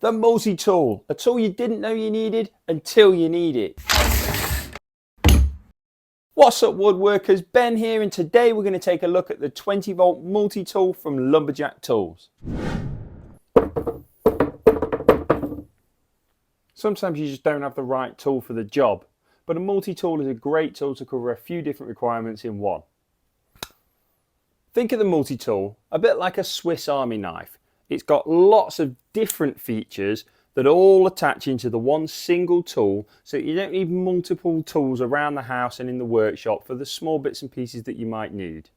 The multi-tool, a tool you didn't know you needed until you need it. What's up woodworkers, Ben here, and today we're going to take a look at the 20-volt multi-tool from Lumberjack Tools. Sometimes you just don't have the right tool for the job, but a multi-tool is a great tool to cover a few different requirements in one. Think of the multi-tool a bit like a Swiss Army knife. It's got lots of different features that all attach into the one single tool, so you don't need multiple tools around the house and in the workshop for the small bits and pieces that you might need.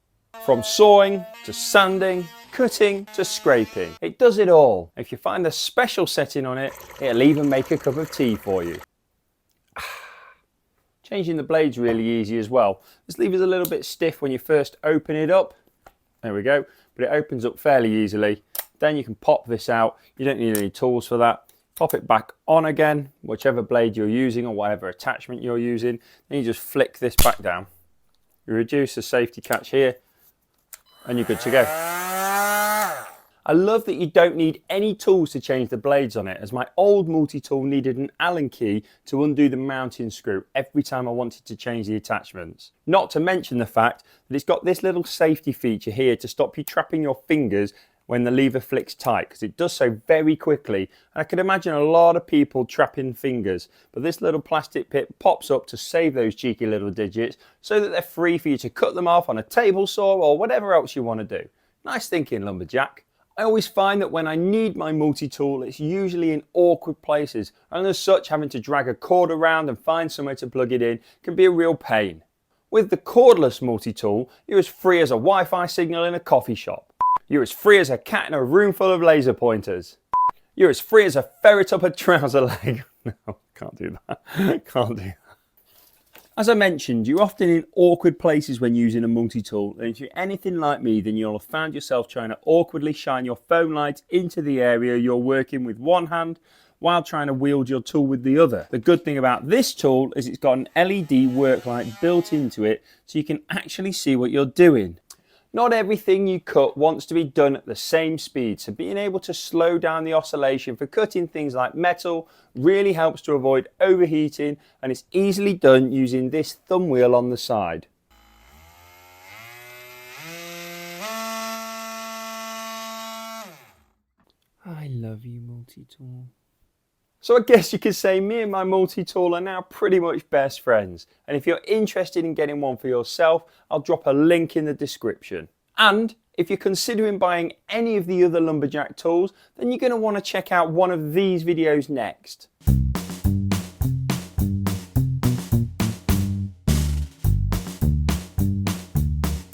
From sawing to sanding, cutting to scraping, it does it all. If you find a special setting on it, it'll even make a cup of tea for you. Changing the blade's really easy as well. This lever's a little bit stiff when you first open it up. There we go, but it opens up fairly easily. Then you can pop this out. You don't need any tools for that. Pop it back on again, whichever blade you're using or whatever attachment you're using. Then you just flick this back down. You reduce the safety catch here and you're good to go. I love that you don't need any tools to change the blades on it, as my old multi-tool needed an Allen key to undo the mounting screw every time I wanted to change the attachments. Not to mention the fact that it's got this little safety feature here to stop you trapping your fingers when the lever flicks tight, because it does so very quickly. And I could imagine a lot of people trapping fingers, but this little plastic pip pops up to save those cheeky little digits so that they're free for you to cut them off on a table saw or whatever else you want to do. Nice thinking, Lumberjack. I always find that when I need my multi-tool, it's usually in awkward places, and as such having to drag a cord around and find somewhere to plug it in can be a real pain. With the cordless multi-tool, you're as free as a Wi-Fi signal in a coffee shop. You're as free as a cat in a room full of laser pointers. You're as free as a ferret up a trouser leg. No, can't do that. Can't do that. As I mentioned, you're often in awkward places when using a multi-tool, and if you're anything like me, then you'll have found yourself trying to awkwardly shine your phone lights into the area you're working with one hand while trying to wield your tool with the other. The good thing about this tool is it's got an LED work light built into it, so you can actually see what you're doing. Not everything you cut wants to be done at the same speed, so being able to slow down the oscillation for cutting things like metal really helps to avoid overheating, and it's easily done using this thumb wheel on the side. I love you, multi-tool. So I guess you could say me and my multi-tool are now pretty much best friends. And if you're interested in getting one for yourself, I'll drop a link in the description. And if you're considering buying any of the other Lumberjack tools, then you're going to want to check out one of these videos next.